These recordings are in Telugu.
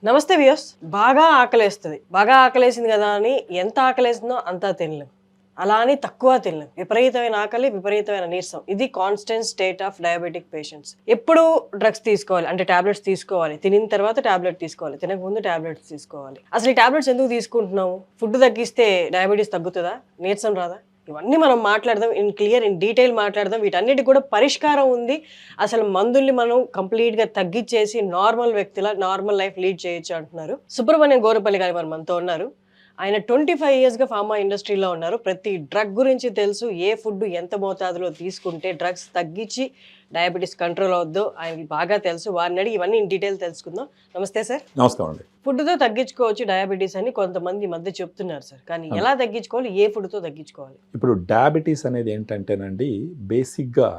నమస్తే వ్యూస్. బాగా ఆకలేస్తుంది. బాగా ఆకలేసింది కదా అని ఎంత ఆకలేసిందో అంతా తినలేం. అలా అని తక్కువ తినలేం. విపరీతమైన ఆకలి, విపరీతమైన నీరసం. ఇది constant state of diabetic patients. ఎప్పుడు డ్రగ్స్ తీసుకోవాలి అంటే టాబ్లెట్స్ తీసుకోవాలి. తినిన తర్వాత టాబ్లెట్ తీసుకోవాలి. తినక ముందు టాబ్లెట్స్ తీసుకోవాలి. అసలు ఈ టాబ్లెట్స్ ఎందుకు తీసుకుంటున్నాము? ఫుడ్ తగ్గిస్తే డయాబెటీస్ తగ్గుతుందా? నీరసం రాదా? ఇవన్నీ మనం మాట్లాడదాం. ఇన్ డీటెయిల్ మాట్లాడదాం. వీటన్నిటికి కూడా పరిష్కారం ఉంది. అసలు మందుల్ని మనం కంప్లీట్గా తగ్గించేసి నార్మల్ వ్యక్తిలా నార్మల్ లైఫ్ లీడ్ చేయొచ్చు అంటున్నారు. సుబ్రహ్మణ్యం గోరపల్లి గారు మనతో ఉన్నారు. ఆయన 25 yearsగా ఫార్మా ఇండస్ట్రీలో ఉన్నారు. ప్రతి డ్రగ్ గురించి తెలుసు. ఏ ఫుడ్ ఎంత మోతాదులో తీసుకుంటే డ్రగ్స్ తగ్గించి డయాబెటీస్ కంట్రోల్ అవుద్దో ఆయనకి బాగా తెలుసు. వారిని అడిగి ఇవన్నీ ఇన్ డీటెయిల్ తెలుసుకుందాం. నమస్తే సార్. నమస్కారం అండి. ఫుడ్తో తగ్గించుకోవచ్చు డయాబెటీస్ అని కొంతమంది ఈ మధ్య చెప్తున్నారు సార్. కానీ ఎలా తగ్గించుకోవాలి? ఏ ఫుడ్తో తగ్గించుకోవాలి? ఇప్పుడు డయాబెటీస్ అనేది ఏంటంటేనండి, బేసిక్గా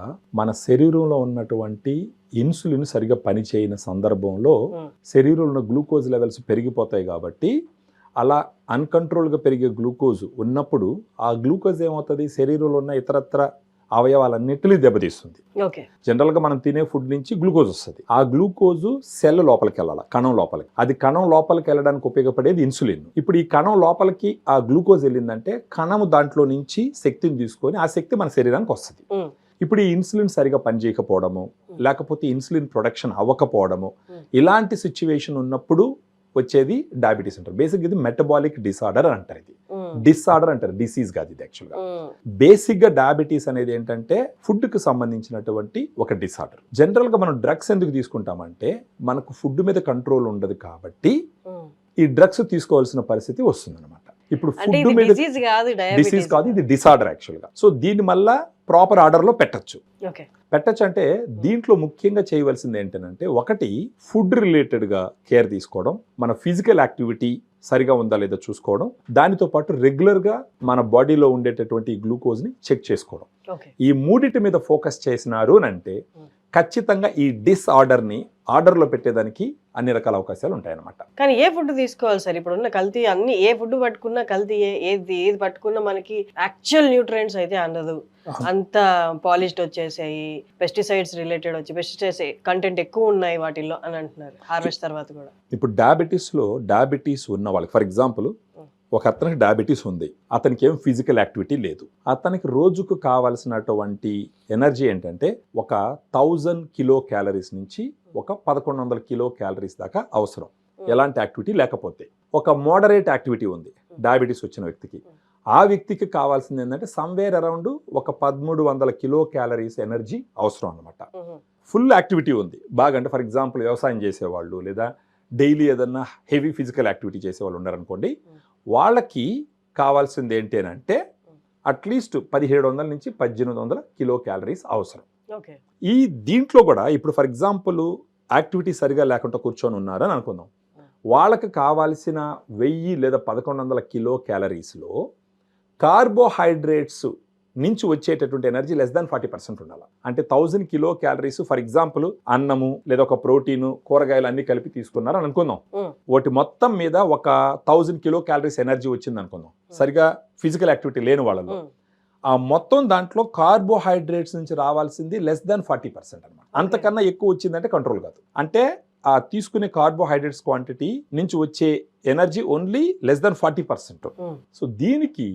మన శరీరంలో ఉన్నటువంటి ఇన్సులిన్ సరిగా పనిచేయని సందర్భంలో శరీరంలో ఉన్న గ్లూకోజ్ లెవెల్స్ పెరిగిపోతాయి. కాబట్టి అలా అన్కంట్రోల్గా పెరిగే గ్లూకోజ్ ఉన్నప్పుడు ఆ గ్లూకోజ్ ఏమవుతుంది, శరీరంలో ఉన్న ఇతరత్ర అవయవాలన్నిటినీ దెబ్బతీస్తుంది. జనరల్గా మనం తినే ఫుడ్ నుంచి గ్లూకోజ్ వస్తుంది. ఆ గ్లూకోజు సెల్ లోపలికి వెళ్ళాలి, కణం లోపలికి. అది కణం లోపలికి వెళ్ళడానికి ఉపయోగపడేది ఇన్సులిన్. ఇప్పుడు ఈ కణం లోపలికి ఆ గ్లూకోజ్ వెళ్ళిందంటే కణము దాంట్లో నుంచి శక్తిని తీసుకొని ఆ శక్తి మన శరీరానికి వస్తుంది. ఇప్పుడు ఈ ఇన్సులిన్ సరిగా పనిచేయకపోవడము, లేకపోతే ఇన్సులిన్ ప్రొడక్షన్ అవ్వకపోవడము, ఇలాంటి సిచ్యువేషన్ ఉన్నప్పుడు వచ్చేది డయాబెటీస్ అంటారు. బేసిక్ ఇది మెటబాలిక్ డిసార్డర్ అని అంటారు. ఇది డిసార్డర్ అంటారు, డిసీజ్ కాదు ఇది. యాక్చువల్గా బేసిక్గా డయాబెటీస్ అనేది ఏంటంటే ఫుడ్కి సంబంధించినటువంటి ఒక డిసార్డర్. జనరల్గా మనం డ్రగ్స్ ఎందుకు తీసుకుంటామంటే మనకు ఫుడ్ మీద కంట్రోల్ ఉండదు కాబట్టి ఈ డ్రగ్స్ తీసుకోవాల్సిన పరిస్థితి వస్తుంది అనమాట. ఇప్పుడు ఫుడ్ మీద డిసీజ్ కాదు, ఇది డిసార్డర్ యాక్చువల్గా. సో దీని వల్ల ప్రాపర్ ఆర్డర్లో పెట్టచ్చు అంటే దీంట్లో ముఖ్యంగా చేయవలసింది ఏంటంటే, ఒకటి ఫుడ్ రిలేటెడ్గా కేర్ తీసుకోవడం, మన ఫిజికల్ యాక్టివిటీ సరిగా ఉందా లేదా చూసుకోవడం, దానితో పాటు రెగ్యులర్గా మన బాడీలో ఉండేటటువంటి గ్లూకోజ్ని చెక్ చేసుకోవడం. ఈ మూడిటి మీద ఫోకస్ చేసినారు అంటే ఖచ్చితంగా ఈ డిసార్డర్ని ఆర్డర్లో పెట్టేదానికి అన్ని రకాల అవకాశాలు ఉంటాయన్నమాట. కానీ ఏ ఫుడ్ తీసుకోవాలి సార్? ఇప్పుడు ఉన్న కల్తీ అన్ని, ఏ ఫుడ్ పట్టుకున్నా కల్తీ, ఏది పట్టుకున్నా మనకి యాక్చువల్ న్యూట్రియంట్స్ అయితే అందదు. అంత పాలిష్డ్ వచ్చేసాయి, పెస్టిసైడ్స్ రిలేటెడ్ వచ్చి పెస్టిసైడ్స్ కంటెంట్ ఎక్కువ ఉన్నాయి వాటిల్లో అని అంటున్నారు హార్వెస్ట్ తర్వాత కూడా. ఇప్పుడు డయాబెటీస్ ఉన్న వాళ్ళకి, ఫర్ ఎగ్జాంపుల్ ఒక అతనికి డయాబెటీస్ ఉంది, అతనికి ఏం ఫిజికల్ యాక్టివిటీ లేదు, అతనికి రోజుకు కావాల్సినటువంటి ఎనర్జీ ఏంటంటే ఒక 1000 కిలో క్యాలరీస్ నుంచి ఒక 1100 కిలో క్యాలరీస్ దాకా అవసరం, ఎలాంటి యాక్టివిటీ లేకపోతే. ఒక మోడరేట్ యాక్టివిటీ ఉంది డయాబెటీస్ వచ్చిన వ్యక్తికి, ఆ వ్యక్తికి కావాల్సింది ఏంటంటే సమ్వేర్ అరౌండ్ ఒక 1300 కిలో క్యాలరీస్ ఎనర్జీ అవసరం అనమాట. ఫుల్ యాక్టివిటీ ఉంది బాగా, అంటే ఫర్ ఎగ్జాంపుల్ వ్యవసాయం చేసేవాళ్ళు లేదా డైలీ ఏదన్నా హెవీ ఫిజికల్ యాక్టివిటీ చేసేవాళ్ళు ఉన్నారనుకోండి, వాళ్ళకి కావాల్సింది ఏంటి అని అంటే అట్లీస్ట్ 1700 నుంచి 1800 కిలో క్యాలరీస్ అవసరం. ఈ దీంట్లో కూడా ఇప్పుడు ఫర్ ఎగ్జాంపుల్ యాక్టివిటీ సరిగా లేకుండా కూర్చొని ఉన్నారని అనుకుందాం, వాళ్ళకి కావాల్సిన 1000 లేదా 1100 కిలో క్యాలరీస్లో కార్బోహైడ్రేట్స్ నుంచి వచ్చేటటువంటి ఎనర్జీ లెస్ దాన్ 40% ఉండాలి. అంటే 1000 కిలో క్యాలరీస్ ఫర్ ఎగ్జాంపుల్ అన్నము లేదా ఒక ప్రోటీన్, కూరగాయలు అన్ని కలిపి తీసుకున్నారు అని అనుకుందాం, వాటి మొత్తం మీద ఒక 1000 కిలో క్యాలరీస్ ఎనర్జీ వచ్చింది అనుకుందాం సరిగా ఫిజికల్ యాక్టివిటీ లేని వాళ్ళలో. ఆ మొత్తం దాంట్లో కార్బోహైడ్రేట్స్ నుంచి రావాల్సింది లెస్ దాన్ 40% అనమాట. అంతకన్నా ఎక్కువ వచ్చిందంటే కంట్రోల్ కాదు. అంటే ఆ తీసుకునే కార్బోహైడ్రేట్స్ క్వాంటిటీ నుంచి వచ్చే energy only less than 40%. So దీనికి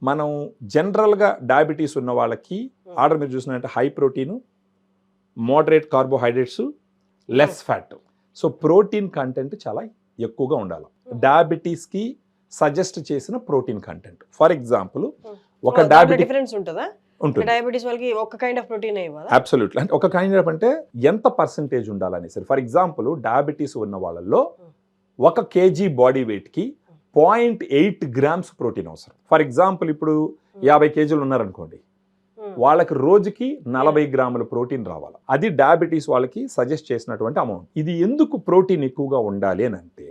మనం జనరల్గా డయాబెటీస్ ఉన్న వాళ్ళకి ఆర్డర్ మీరు చూసినట్టే high protein, moderate carbohydrates, less fat. So protein content చాలా ఎక్కువగా ఉండాలి. డయాబెటీస్కి సజెస్ట్ చేసిన ప్రోటీన్ కంటెంట్ ఫర్ ఎగ్జాంపుల్ ఒక డిఫరెన్స్ ఉంటుందా? డయాబెటీస్ వాళ్ళకి ఒక కైండ్ ఆఫ్ ప్రోటీన్ ఇవ్వాలి. అబ్సల్యూట్లీ. అంటే ఒక కైండ్ ఆఫ్ అంటే ఎంత పర్సంటేజ్ ఉండాలని సరే. ఫర్ ఎగ్జాంపుల్ డయాబెటీస్ ఉన్న వాళ్ళల్లో 1 kg బాడీ వెయిట్కి 0.8 grams ప్రోటీన్ అవసరం. ఫర్ ఎగ్జాంపుల్ ఇప్పుడు 50 kg ఉన్నారనుకోండి, వాళ్ళకి రోజుకి 40 గ్రాముల ప్రోటీన్ రావాలి. అది డయాబెటీస్ వాళ్ళకి సజెస్ట్ చేసినటువంటి అమౌంట్. ఇది ఎందుకు ప్రోటీన్ ఎక్కువగా ఉండాలి అని అంటే,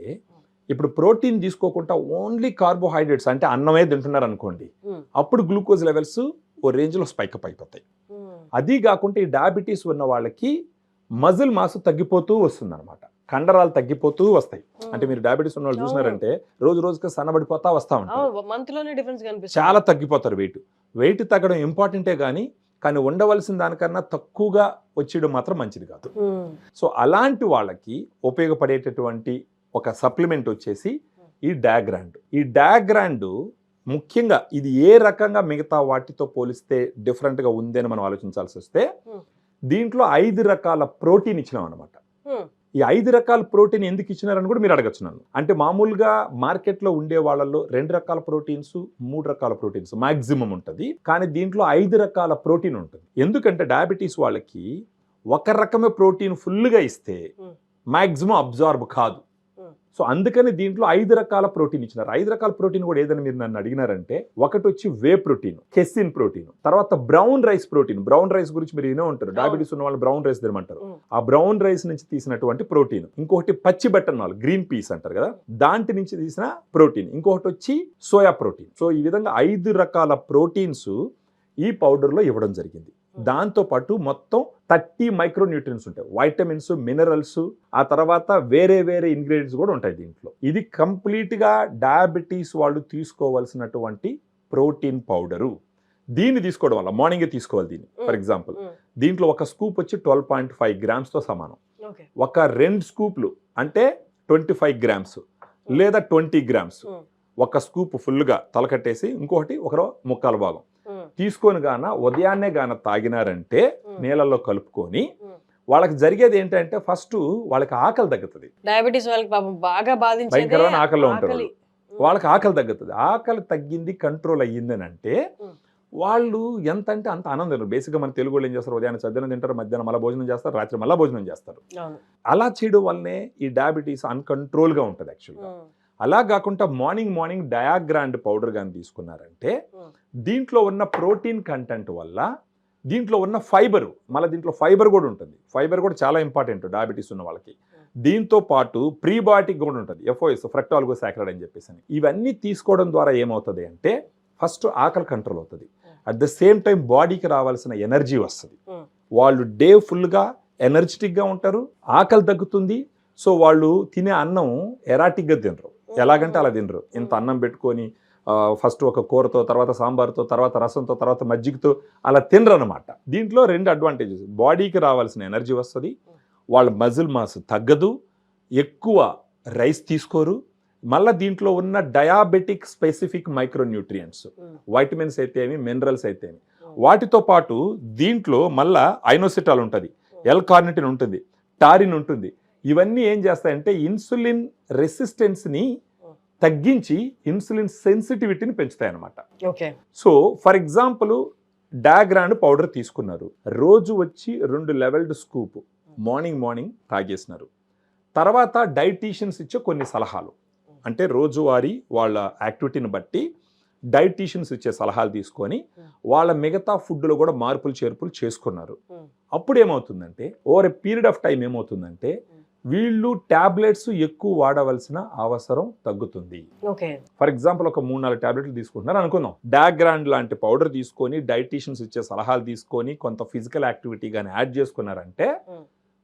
ఇప్పుడు ప్రోటీన్ తీసుకోకుండా ఓన్లీ కార్బోహైడ్రేట్స్ అంటే అన్నమే తింటున్నారు అనుకోండి, అప్పుడు గ్లూకోజ్ లెవెల్స్ ఓ రేంజ్లో స్పైకప్ అయిపోతాయి. అది కాకుండా ఈ డయాబెటీస్ ఉన్న వాళ్ళకి మజిల్ మాస్ తగ్గిపోతూ వస్తుంది అనమాట, కండరాలు తగ్గిపోతూ వస్తాయి. అంటే మీరు డయాబెటీస్ ఉన్న వాళ్ళు చూసినారంటే రోజుకి సన్నబడిపోతా వస్తూ ఉంటారు, చాలా తగ్గిపోతారు. వెయిట్ తగ్గడం ఇంపార్టెంటే కానీ ఉండవలసిన దానికన్నా తక్కువగా వచ్చేయడం మాత్రం మంచిది కాదు. సో అలాంటి వాళ్ళకి ఉపయోగపడేటటువంటి ఒక సప్లిమెంట్ వచ్చేసి ఈ డయాగ్రాండ్. ఈ డయాగ్రాండ్ ముఖ్యంగా ఇది ఏ రకంగా మిగతా వాటితో పోలిస్తే డిఫరెంట్గా ఉంది అని మనం ఆలోచించాల్సి వస్తే దీంట్లో 5 రకాల ప్రోటీన్ ఇచ్చినాం అనమాట. ఈ 5 రకాల ప్రోటీన్ ఎందుకు ఇచ్చినారని కూడా మీరు అడగచ్చు నన్ను. అంటే మామూలుగా మార్కెట్లో ఉండే వాళ్ళల్లో 2 రకాల ప్రోటీన్స్ 3 రకాల ప్రోటీన్స్ మాక్సిమం ఉంటుంది, కానీ దీంట్లో 5 రకాల ప్రోటీన్ ఉంటుంది. ఎందుకంటే డయాబెటీస్ వాళ్ళకి ఒక రకమే ప్రోటీన్ ఫుల్గా ఇస్తే మాక్సిమం అబ్జార్బ్ కాదు. సో అందుకని దీంట్లో 5 రకాల ప్రోటీన్ ఇచ్చినారు. 5 రకాల ప్రోటీన్ కూడా ఏదని మీరు నన్ను అడిగినారంటే, ఒకటి వచ్చి వే ప్రోటీన్, కెసిన్ ప్రోటీన్, తర్వాత brown rice protein. Brown rice గురించి మీరు వినే ఉంటారు, డయాబెటీస్ ఉన్న వాళ్ళు బ్రౌన్ రైస్ తినమంటారు. ఆ బ్రౌన్ రైస్ నుంచి తీసినటువంటి ప్రోటీన్. ఇంకొకటి పచ్చి బఠానీలు, గ్రీన్ పీస్ అంటారు కదా, దాంట్ నుంచి తీసిన ప్రోటీన్. ఇంకొకటి వచ్చి సోయా ప్రోటీన్. సో ఈ విధంగా 5 రకాల ప్రోటీన్స్ ఈ పౌడర్లో ఇవ్వడం జరిగింది. దాంతో పాటు మొత్తం 30 మైక్రో న్యూట్రియన్స్ ఉంటాయి, వైటమిన్స్, మినరల్స్, ఆ తర్వాత వేరే వేరే ఇంగ్రీడియంట్స్ కూడా ఉంటాయి దీంట్లో. ఇది కంప్లీట్గా డయాబెటీస్ వాళ్ళు తీసుకోవాల్సినటువంటి ప్రోటీన్ పౌడరు. దీన్ని తీసుకోవడం వల్ల మార్నింగే తీసుకోవాలి దీన్ని. ఫర్ ఎగ్జాంపుల్ దీంట్లో ఒక స్కూప్ వచ్చి 12.5 గ్రామ్స్తో సమానం. ఒక 2 స్కూప్లు అంటే 25 గ్రామ్స్ లేదా 20 గ్రామ్స్. ఒక స్కూప్ ఫుల్గా తలకట్టేసి ఇంకొకటి ఒక ముక్కాల భాగం తీసుకొని గాన ఉదయాన్నే గాన తాగినారంటే నీళ్ళల్లో కలుపుకొని, వాళ్ళకి జరిగేది ఏంటంటే ఫస్ట్ వాళ్ళకి ఆకలి తగ్గుతుంది. డయాబెటీస్ వాళ్ళకి పాపం బాగా భయంకరమైన ఆకలిలో ఉంటారు. వాళ్ళకి ఆకలి తగ్గుతుంది. ఆకలి తగ్గింది, కంట్రోల్ అయ్యింది అని అంటే వాళ్ళు ఎంత అంటే అంత ఆనందం. బేసిక్గా మన తెలుగు వాళ్ళు ఏం చేస్తారు, ఉదయాన్నే చద్దనం తింటారు, మధ్యాహ్నం మళ్ళీ భోజనం చేస్తారు, రాత్రి మళ్ళీ భోజనం చేస్తారు. అలా చేయడం వల్లనే ఈ డయాబెటీస్ అన్కంట్రోల్గా ఉంటుంది యాక్చువల్గా. అలా కాకుండా మార్నింగ్ డయాగ్రాండ్ పౌడర్ కానీ తీసుకున్నారంటే దీంట్లో ఉన్న ప్రోటీన్ కంటెంట్ వల్ల దీంట్లో ఉన్న ఫైబర్, మళ్ళీ దీంట్లో ఫైబర్ కూడా ఉంటుంది. ఫైబర్ కూడా చాలా ఇంపార్టెంట్ డయాబెటీస్ ఉన్న వాళ్ళకి. దీంతో పాటు ప్రీబయాటిక్ కూడా ఉంటుంది, ఎఫ్ఓఎస్, ఫ్రక్టాలిగోసాకరైడ్ అని చెప్పేసి. ఇవన్నీ తీసుకోవడం ద్వారా ఏమవుతుంది అంటే ఫస్ట్ ఆకలి కంట్రోల్ అవుతుంది, అట్ ద సేమ్ టైం బాడీకి రావాల్సిన ఎనర్జీ వస్తుంది. వాళ్ళు డే ఫుల్గా ఎనర్జెటిక్గా ఉంటారు, ఆకలి తగ్గుతుంది. సో వాళ్ళు తినే అన్నం ఎరాటిక్గా తినరు, ఎలాగంటే అలా తినరు. ఇంత అన్నం పెట్టుకొని ఫస్ట్ ఒక కూరతో, తర్వాత సాంబార్తో, తర్వాత రసంతో, తర్వాత మజ్జిగతో అలా తినరు అనమాట. దీంట్లో 2 అడ్వాంటేజెస్, బాడీకి రావాల్సిన ఎనర్జీ వస్తుంది, వాళ్ళ మజిల్ మాస్ తగ్గదు, ఎక్కువ రైస్ తీసుకోరు, మళ్ళీ దీంట్లో ఉన్న డయాబెటిక్ స్పెసిఫిక్ మైక్రోన్యూట్రియంట్స్, వైటమిన్స్ అయితేమి, మినరల్స్ అయితేమి, వాటితో పాటు దీంట్లో మళ్ళా ఐనోసిటాల్ ఉంటుంది, ఎల్ కార్నిటిన్ ఉంటుంది, టారిన్ ఉంటుంది. ఇవన్నీ ఏం చేస్తాయంటే ఇన్సులిన్ రెసిస్టెన్స్ని తగ్గించి ఇన్సులిన్ సెన్సిటివిటీని పెంచుతాయి అన్నమాట. సో ఫర్ ఎగ్జాంపుల్ డయాగ్రాండ్ పౌడర్ తీసుకున్నారు, రోజు వచ్చి 2 లెవెల్డ్ స్కూప్ మార్నింగ్ తాగేసినారు. తర్వాత డైటీషియన్స్ ఇచ్చే కొన్ని సలహాలు, అంటే రోజువారీ వాళ్ళ యాక్టివిటీని బట్టి డైటీషియన్స్ ఇచ్చే సలహాలు తీసుకొని వాళ్ళ మిగతా ఫుడ్లో కూడా మార్పులు చేర్పులు చేసుకున్నారు. అప్పుడు ఏమవుతుందంటే over a period of time ఏమవుతుందంటే వీళ్ళు టాబ్లెట్స్ ఎక్కువ వాడవలసిన అవసరం తగ్గుతుంది. ఫర్ ఎగ్జాంపుల్ ఒక 3-4 టాబ్లెట్లు తీసుకుంటున్నారు అనుకుందాం, డయాగ్రాండ్ లాంటి పౌడర్ తీసుకొని డైటీషియన్స్ ఇచ్చే సలహాలు తీసుకొని కొంత ఫిజికల్ యాక్టివిటీ కానీ యాడ్ చేసుకున్నారంటే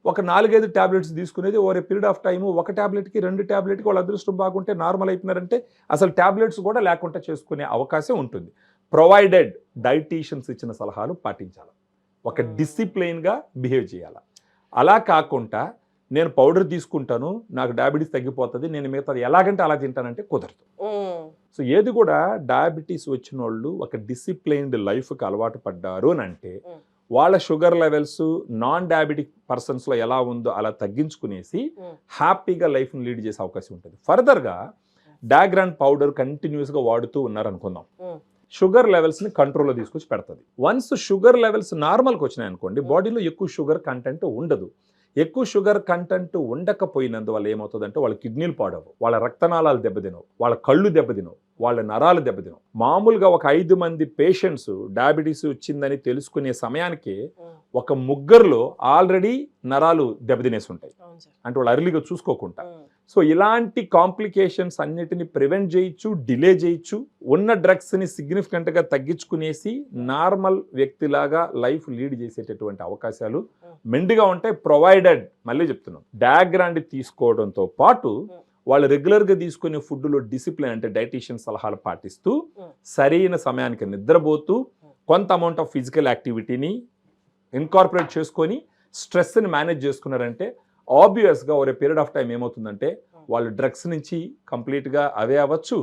ఒక 4-5 టాబ్లెట్స్ తీసుకునేది over a period of time ఒక టాబ్లెట్కి 2 టాబ్లెట్కి వాళ్ళ అదృష్టం బాగుంటే నార్మల్ అయిపోయినారంటే అసలు టాబ్లెట్స్ కూడా లేకుండా చేసుకునే అవకాశం ఉంటుంది. ప్రొవైడెడ్ డైటీషియన్స్ ఇచ్చిన సలహాలు పాటించాలి, ఒక డిసిప్లైన్గా బిహేవ్ చేయాలి. అలా కాకుండా నేను పౌడర్ తీసుకుంటాను, నాకు డయాబెటీస్ తగ్గిపోతుంది, నేను మిగతాది ఎలాగంటే అలా తింటానంటే కుదరదు. సో ఏది కూడా డయాబెటీస్ వచ్చిన వాళ్ళు ఒక డిసిప్లైన్డ్ లైఫ్కి అలవాటు పడ్డారు అని అంటే వాళ్ళ షుగర్ లెవెల్స్ నాన్ డయాబెటిక్ పర్సన్స్లో ఎలా ఉందో అలా తగ్గించుకునేసి హ్యాపీగా లైఫ్ని లీడ్ చేసే అవకాశం ఉంటుంది. ఫర్దర్గా డయాగ్రాండ్ పౌడర్ కంటిన్యూస్గా వాడుతూ ఉన్నారనుకుందాం, షుగర్ లెవెల్స్ని కంట్రోల్లో తీసుకొచ్చి పెడుతుంది. వన్స్ షుగర్ లెవెల్స్ నార్మల్కి వచ్చినాయి అనుకోండి, బాడీలో ఎక్కువ షుగర్ కంటెంట్ ఉండదు. ఎక్కువ షుగర్ కంటెంట్ ఉండకపోయినందువల్ల ఏమవుతుందంటే వాళ్ళ కిడ్నీలు పాడవు, వాళ్ళ రక్తనాళాలు దెబ్బతినవు, వాళ్ళ కళ్ళు దెబ్బతినవు, వాళ్ళ నరాలు దెబ్బతినవు. మామూలుగా ఒక 5 మంది పేషెంట్స్ డయాబెటీస్ వచ్చిందని తెలుసుకునే సమయానికి ఒక 3 ఆల్రెడీ నరాలు దెబ్బతినేసి ఉంటాయి, అంటే వాళ్ళు అర్లీగా చూసుకోకుండా. సో ఇలాంటి కాంప్లికేషన్స్ అన్నిటిని ప్రివెంట్ చేయొచ్చు, డిలే చేయొచ్చు, ఉన్న డ్రగ్స్ని సిగ్నిఫికెంట్గా తగ్గించుకునేసి నార్మల్ వ్యక్తిలాగా లైఫ్ లీడ్ చేసేటటువంటి అవకాశాలు మెండుగా ఉంటాయి. ప్రొవైడెడ్, మళ్ళీ చెప్తున్నాం, డయాగ్రాండ్ తీసుకోవడంతో పాటు వాళ్ళు రెగ్యులర్గా తీసుకునే ఫుడ్లో డిసిప్లిన్, అంటే డైటీషియన్ సలహాలు పాటిస్తూ సరైన సమయానికి నిద్రపోతూ కొంత అమౌంట్ ఆఫ్ ఫిజికల్ యాక్టివిటీని ఇన్కార్పొరేట్ చేసుకొని స్ట్రెస్ని మేనేజ్ చేసుకున్నారంటే ఆబ్వియస్గా ఓవర్ పీరియడ్ ఆఫ్ టైం ఏమవుతుందంటే వాళ్ళు డ్రగ్స్ నుంచి కంప్లీట్గా అవే అవ్వచ్చు,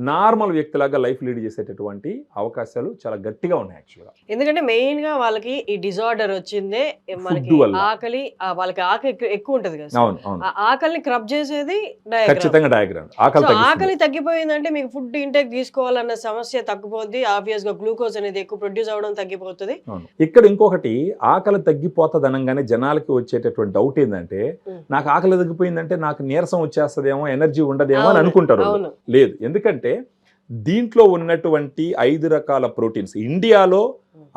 నార్మల్ వ్యక్తిలాగా లైఫ్ లీడ్ చేసేటటువంటి అవకాశాలు చాలా గట్టిగా ఉన్నాయి యాక్చువల్గా. ఎందుకంటే మెయిన్ గా వాళ్ళకి ఈ డిజార్డర్ వచ్చిందే మనకి Food వల్ల. ఆకలి వాళ్ళకి ఆకలి ఎక్కువ ఉంటది కదా. అవును అవును, ఆ ఆకలిని క్రబ్ చేసేది డయాగ్రామ్. ఖచ్చితంగా డయాగ్రామ్. ఆకలి తగ్గిస్తుంది. ఆకలి తగ్గిపోయిందంటే మీకు ఫుడ్ ఇంటేక్ తీసుకోవాలన్న సమస్య తగ్గిపోద్ది. ఆబ్వియస్ గా గ్లూకోజ్ అనేది ఎక్కువ ప్రొడ్యూస్ అవ్వడం తగ్గిపోతుంది. అవును. ఇక్కడ ఇంకొకటి ఆకలి తగ్గిపోతుంది అనగానే జనాలకి వచ్చేటటువంటి డౌట్ ఏంటంటే నాకు ఆకలి తగ్గిపోయిందంటే నాకు నీరసం వచ్చేస్తుందేమో, ఎనర్జీ ఉండదేమో అని అనుకుంటారు. అవును. లేదు, ఎందుకంటే దీంట్లో ఉన్నటువంటి 5 రకాల ప్రోటీన్స్, ఇండియాలో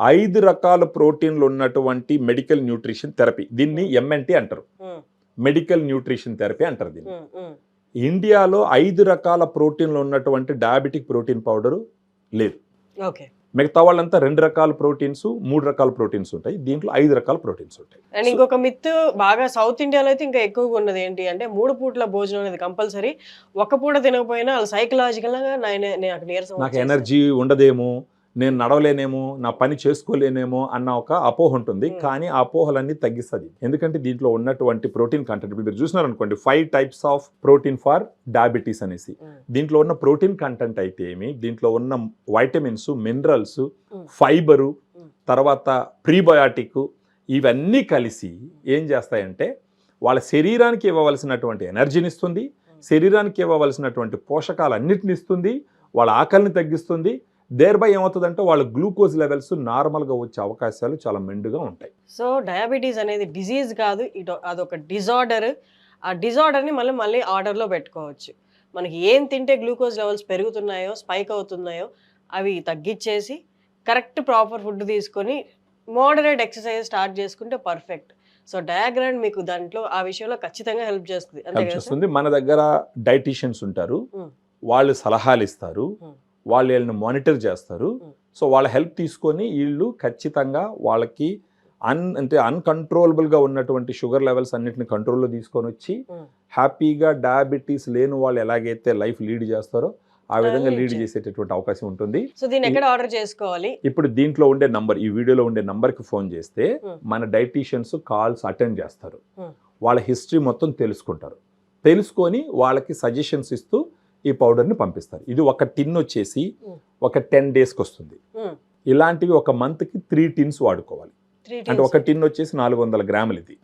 5 రకాల ప్రోటీన్లు ఉన్నటువంటి మెడికల్ న్యూట్రిషన్ థెరపీ, దీన్ని MNT అంటారు, మెడికల్ న్యూట్రిషన్ థెరపీ అంటారు దీన్ని. ఇండియాలో 5 రకాల ప్రోటీన్లు ఉన్నటువంటి డయాబెటిక్ ప్రోటీన్ పౌడర్ లేదు. ఓకే. మిగతా వాళ్ళంతా 2 రకాల ప్రోటీన్స్, 3 రకాల ప్రోటీన్స్ ఉంటాయి, దీంట్లో 5 రకాల ప్రోటీన్స్ ఉంటాయి. అండ్ ఇంకొక మిత్ బాగా సౌత్ ఇండియాలో అయితే ఇంకా ఎక్కువగా ఉన్నది ఏంటి అంటే 3 పూట్ల భోజనం అనేది కంపల్సరీ. ఒక పూట తినకపోయినా వాళ్ళు సైకలాజికల్ గా నాకు నీరసం, నాకు ఎనర్జీ ఉండదేమో, నేను నడవలేనేమో, నా పని చేసుకోలేనేమో అన్న ఒక అపోహ ఉంటుంది. కానీ ఆ అపోహలన్నీ తగ్గిస్తుంది. ఎందుకంటే దీంట్లో ఉన్నటువంటి ప్రోటీన్ కంటెంట్ మీరు చూసినారనుకోండి, 5 types of protein for diabetes అనేసి. దీంట్లో ఉన్న ప్రోటీన్ కంటెంట్ అయితే ఏమి, దీంట్లో ఉన్న వైటమిన్స్, మినరల్స్, ఫైబరు, తర్వాత ప్రీబయాటిక్, ఇవన్నీ కలిసి ఏం చేస్తాయంటే వాళ్ళ శరీరానికి ఇవ్వవలసినటువంటి ఎనర్జీని ఇస్తుంది, శరీరానికి ఇవ్వవలసినటువంటి పోషకాలన్నిటిని ఇస్తుంది, వాళ్ళ ఆకలిని తగ్గిస్తుంది. దేర్బై ఏమవుతుందంటే వాళ్ళ గ్లూకోజ్ లెవెల్స్ నార్మల్గా వచ్చే అవకాశాలు చాలా మెండుగా ఉంటాయి. సో డయాబెటీస్ అనేది డిజీజ్ కాదు, అదొక డిజార్డర్. ఆ డిజార్డర్ని మళ్ళీ ఆర్డర్లో పెట్టుకోవచ్చు. మనకి ఏం తింటే గ్లూకోజ్ లెవెల్స్ పెరుగుతున్నాయో, స్పైక్ అవుతున్నాయో అవి తగ్గించేసి కరెక్ట్ ప్రాపర్ ఫుడ్ తీసుకొని మోడరేట్ ఎక్సర్సైజ్ స్టార్ట్ చేసుకుంటే పర్ఫెక్ట్. సో డయాగ్రామ్ మీకు దాంట్లో ఆ విషయంలో ఖచ్చితంగా హెల్ప్ చేస్తుంది. హెల్ప్ చేస్తుంది. మన దగ్గర డైటీషియన్స్ ఉంటారు, వాళ్ళు సలహాలు ఇస్తారు, వాళ్ళు వీళ్ళని మానిటర్ చేస్తారు. సో వాళ్ళ హెల్ప్ తీసుకొని వీళ్ళు ఖచ్చితంగా వాళ్ళకి అన్కంట్రోలబుల్గా ఉన్నటువంటి షుగర్ లెవెల్స్ అన్నిటిని కంట్రోల్లో తీసుకొని వచ్చి హ్యాపీగా డయాబెటీస్ లేని వాళ్ళు ఎలాగైతే లైఫ్ లీడ్ చేస్తారో ఆ విధంగా లీడ్ చేసేటటువంటి అవకాశం ఉంటుంది. సో దీన్ని ఎక్కడ ఆర్డర్ చేసుకోవాలి? ఇప్పుడు దీంట్లో ఉండే నంబర్, ఈ వీడియోలో ఉండే నంబర్కి ఫోన్ చేస్తే మన డైటీషియన్స్ కాల్స్ అటెండ్ చేస్తారు, వాళ్ళ హిస్టరీ మొత్తం తెలుసుకుంటారు, తెలుసుకొని వాళ్ళకి సజెషన్స్ ఇస్తూ ఈ పౌడర్ని పంపిస్తారు. ఇది ఒక టిన్ వచ్చేసి ఒక 10 daysకి వస్తుంది. ఇలాంటివి ఒక మంత్కి 3 tins వాడుకోవాలి. అంటే ఒక టిన్ వచ్చేసి 400 గ్రాములు ఇది.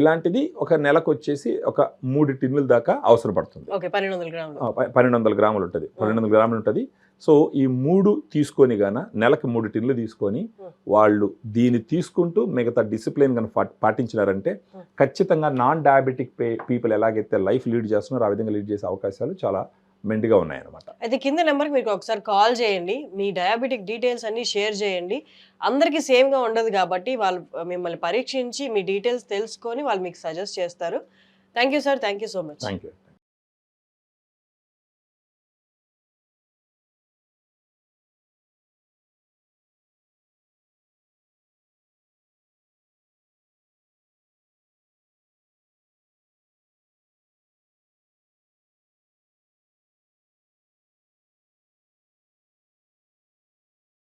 ఇలాంటిది ఒక నెలకు వచ్చేసి ఒక 3 టిన్నుల దాకా అవసరం పడుతుంది. 1200 గ్రాములు ఉంటుంది, 1200 గ్రాములు ఉంటుంది. సో ఈ 3 తీసుకొని గాన నెలకు 3 టిన్నులు తీసుకొని వాళ్ళు దీన్ని తీసుకుంటూ మిగతా డిసిప్లిన్ కనుక పాటించినారంటే ఖచ్చితంగా నాన్ డయాబెటిక్ పీపుల్ ఎలాగైతే లైఫ్ లీడ్ చేస్తున్నారో ఆ విధంగా లీడ్ చేసే అవకాశాలు చాలా మెండుగా ఉన్నాయన్నమాట. అయితే కింద నెంబర్కి మీరు ఒకసారి కాల్ చేయండి, మీ డయాబెటిక్ డీటెయిల్స్ అన్ని షేర్ చేయండి. అందరికీ సేమ్గా ఉండదు కాబట్టి వాళ్ళు మిమ్మల్ని పరీక్షించి మీ డీటెయిల్స్ తెలుసుకొని వాళ్ళు మీకు సజెస్ట్ చేస్తారు. Thank you sir, thank you so much. Thank you.